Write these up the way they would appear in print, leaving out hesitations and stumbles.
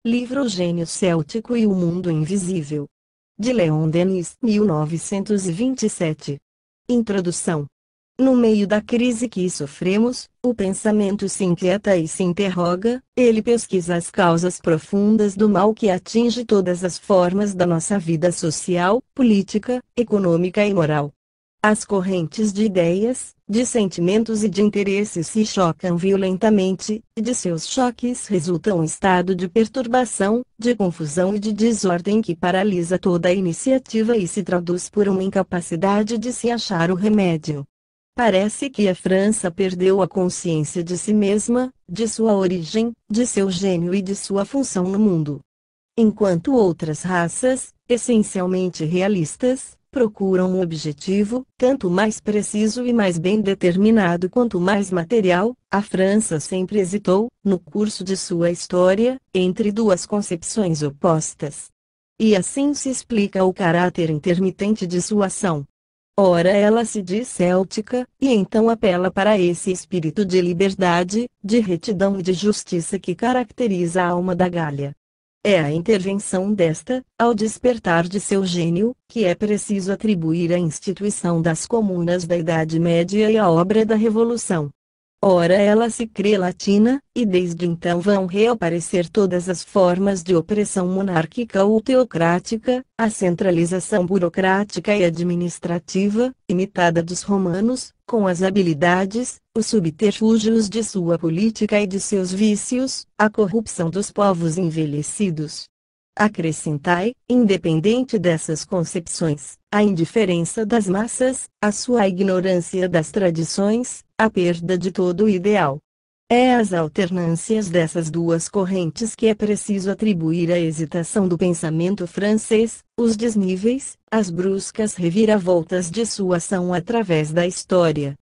Livro O Gênio Céltico e o Mundo Invisível. De Leon Denis, 1927. Introdução. No meio da crise que sofremos, o pensamento se inquieta e se interroga, ele pesquisa as causas profundas do mal que atinge todas as formas da nossa vida social, política, econômica e moral. As correntes de ideias, de sentimentos e de interesses se chocam violentamente, e de seus choques resulta um estado de perturbação, de confusão e de desordem que paralisa toda a iniciativa e se traduz por uma incapacidade de se achar o remédio. Parece que a França perdeu a consciência de si mesma, de sua origem, de seu gênio e de sua função no mundo. Enquanto outras raças, essencialmente realistas, procuram um objetivo, tanto mais preciso e mais bem determinado quanto mais material, a França sempre hesitou, no curso de sua história, entre duas concepções opostas. E assim se explica o caráter intermitente de sua ação. Ora ela se diz céltica, e então apela para esse espírito de liberdade, de retidão e de justiça que caracteriza a alma da Gália. É a intervenção desta, ao despertar de seu gênio, que é preciso atribuir à instituição das comunas da Idade Média e à obra da Revolução. Ora ela se crê latina, e desde então vão reaparecer todas as formas de opressão monárquica ou teocrática, a centralização burocrática e administrativa, imitada dos romanos, com as habilidades, os subterfúgios de sua política e de seus vícios, a corrupção dos povos envelhecidos. Acrescentai, independente dessas concepções, a indiferença das massas, a sua ignorância das tradições, a perda de todo o ideal. É às alternâncias dessas duas correntes que é preciso atribuir a hesitação do pensamento francês, os desníveis, as bruscas reviravoltas de sua ação através da história.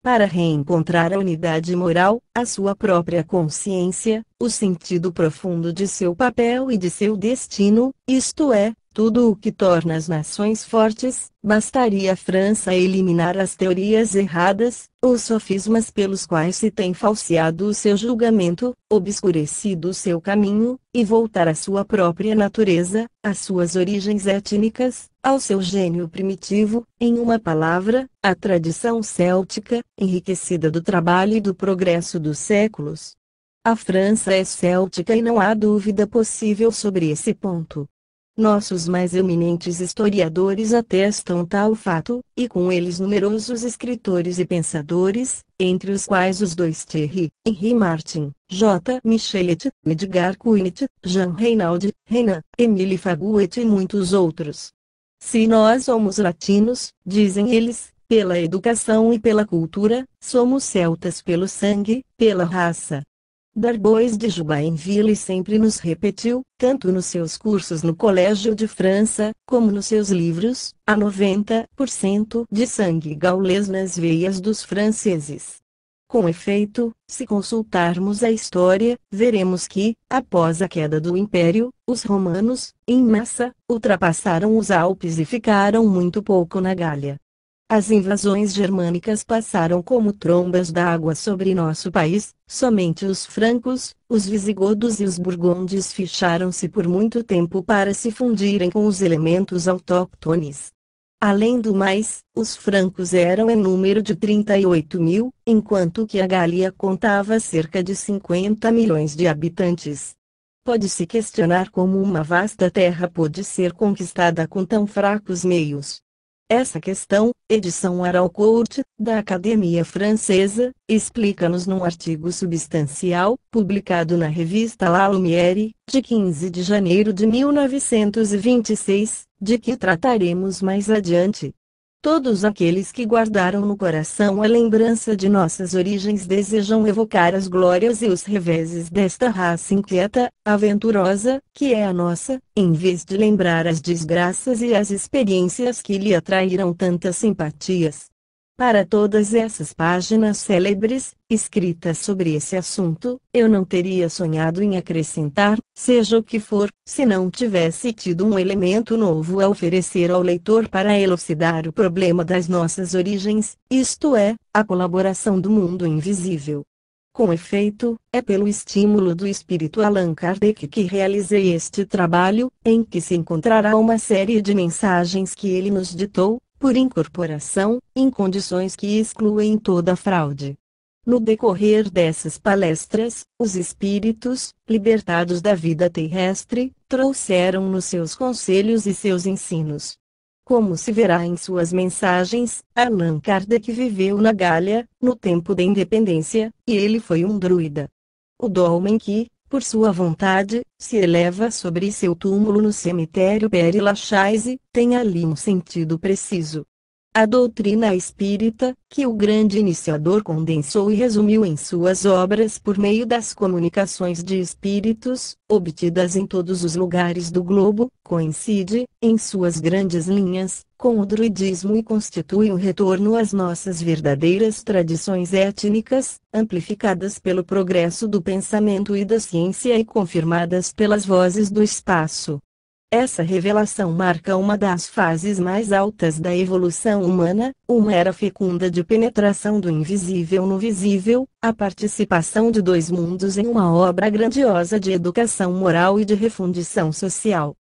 Para reencontrar a unidade moral, a sua própria consciência, o sentido profundo de seu papel e de seu destino, isto é, tudo o que torna as nações fortes, bastaria a França eliminar as teorias erradas, os sofismas pelos quais se tem falseado o seu julgamento, obscurecido o seu caminho, e voltar à sua própria natureza, às suas origens étnicas, ao seu gênio primitivo, em uma palavra, à tradição céltica, enriquecida do trabalho e do progresso dos séculos. A França é céltica e não há dúvida possível sobre esse ponto. Nossos mais eminentes historiadores atestam tal fato, e com eles numerosos escritores e pensadores, entre os quais os dois Thierry, Henri Martin, J. Michelet, Edgar Quinet, Jean Reinald, Renan, Émile Faguet e muitos outros. Se nós somos latinos, dizem eles, pela educação e pela cultura, somos celtas pelo sangue, pela raça. Darbois de Jubainville sempre nos repetiu, tanto nos seus cursos no Colégio de França, como nos seus livros, há 90% de sangue gaulês nas veias dos franceses. Com efeito, se consultarmos a história, veremos que, após a queda do Império, os romanos, em massa, ultrapassaram os Alpes e ficaram muito pouco na Gália. As invasões germânicas passaram como trombas d'água sobre nosso país, somente os francos, os visigodos e os burgundes fecharam-se por muito tempo para se fundirem com os elementos autóctones. Além do mais, os francos eram em número de 38 mil, enquanto que a Gália contava cerca de 50 milhões de habitantes. Pode-se questionar como uma vasta terra pôde ser conquistada com tão fracos meios. Essa questão, edição Haraucourt, da Academia Francesa, explica-nos num artigo substancial, publicado na revista La Lumière, de 15 de janeiro de 1926, de que trataremos mais adiante. Todos aqueles que guardaram no coração a lembrança de nossas origens desejam evocar as glórias e os reveses desta raça inquieta, aventurosa, que é a nossa, em vez de lembrar as desgraças e as experiências que lhe atraíram tantas simpatias. Para todas essas páginas célebres, escritas sobre esse assunto, eu não teria sonhado em acrescentar, seja o que for, se não tivesse tido um elemento novo a oferecer ao leitor para elucidar o problema das nossas origens, isto é, a colaboração do mundo invisível. Com efeito, é pelo estímulo do espírito Allan Kardec que realizei este trabalho, em que se encontrará uma série de mensagens que ele nos ditou, por incorporação, em condições que excluem toda fraude. No decorrer dessas palestras, os espíritos, libertados da vida terrestre, trouxeram-nos seus conselhos e seus ensinos. Como se verá em suas mensagens, Allan Kardec viveu na Gália, no tempo da independência, e ele foi um druida. O dolmen que, por sua vontade, se eleva sobre seu túmulo no cemitério Père-Lachaise, tem ali um sentido preciso. A doutrina espírita, que o grande iniciador condensou e resumiu em suas obras por meio das comunicações de espíritos, obtidas em todos os lugares do globo, coincide, em suas grandes linhas, com o druidismo e constitui um retorno às nossas verdadeiras tradições étnicas, amplificadas pelo progresso do pensamento e da ciência e confirmadas pelas vozes do espaço. Essa revelação marca uma das fases mais altas da evolução humana, uma era fecunda de penetração do invisível no visível, a participação de dois mundos em uma obra grandiosa de educação moral e de refundição social.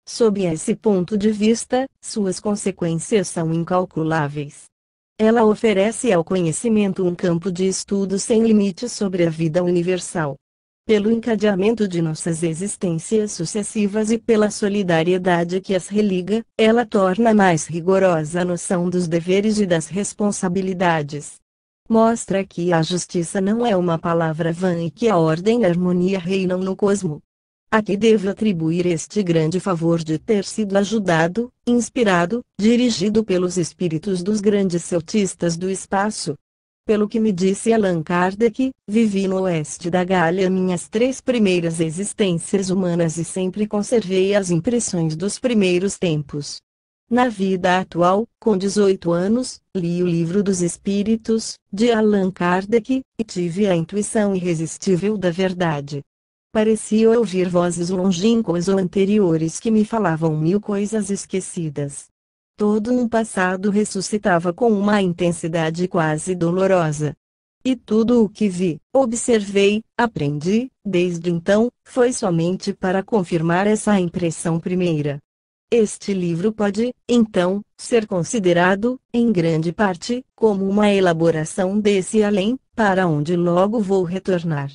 Sob esse ponto de vista, suas consequências são incalculáveis. Ela oferece ao conhecimento um campo de estudo sem limites sobre a vida universal. Pelo encadeamento de nossas existências sucessivas e pela solidariedade que as religa, ela torna mais rigorosa a noção dos deveres e das responsabilidades. Mostra que a justiça não é uma palavra vã e que a ordem e a harmonia reinam no cosmo. A que devo atribuir este grande favor de ter sido ajudado, inspirado, dirigido pelos espíritos dos grandes celtistas do espaço? Pelo que me disse Allan Kardec, vivi no oeste da Gália minhas 3 primeiras existências humanas e sempre conservei as impressões dos primeiros tempos. Na vida atual, com 18 anos, li o Livro dos Espíritos, de Allan Kardec, e tive a intuição irresistível da verdade. Parecia ouvir vozes longínquas ou anteriores que me falavam 1000 coisas esquecidas. Todo um passado ressuscitava com uma intensidade quase dolorosa. E tudo o que vi, observei, aprendi, desde então, foi somente para confirmar essa impressão primeira. Este livro pode, então, ser considerado, em grande parte, como uma elaboração desse além, para onde logo vou retornar.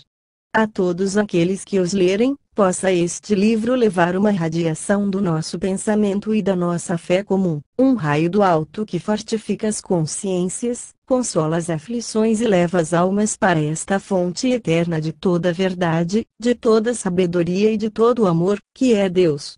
A todos aqueles que os lerem, possa este livro levar uma radiação do nosso pensamento e da nossa fé comum, um raio do alto que fortifica as consciências, consola as aflições e leva as almas para esta fonte eterna de toda verdade, de toda sabedoria e de todo amor, que é Deus.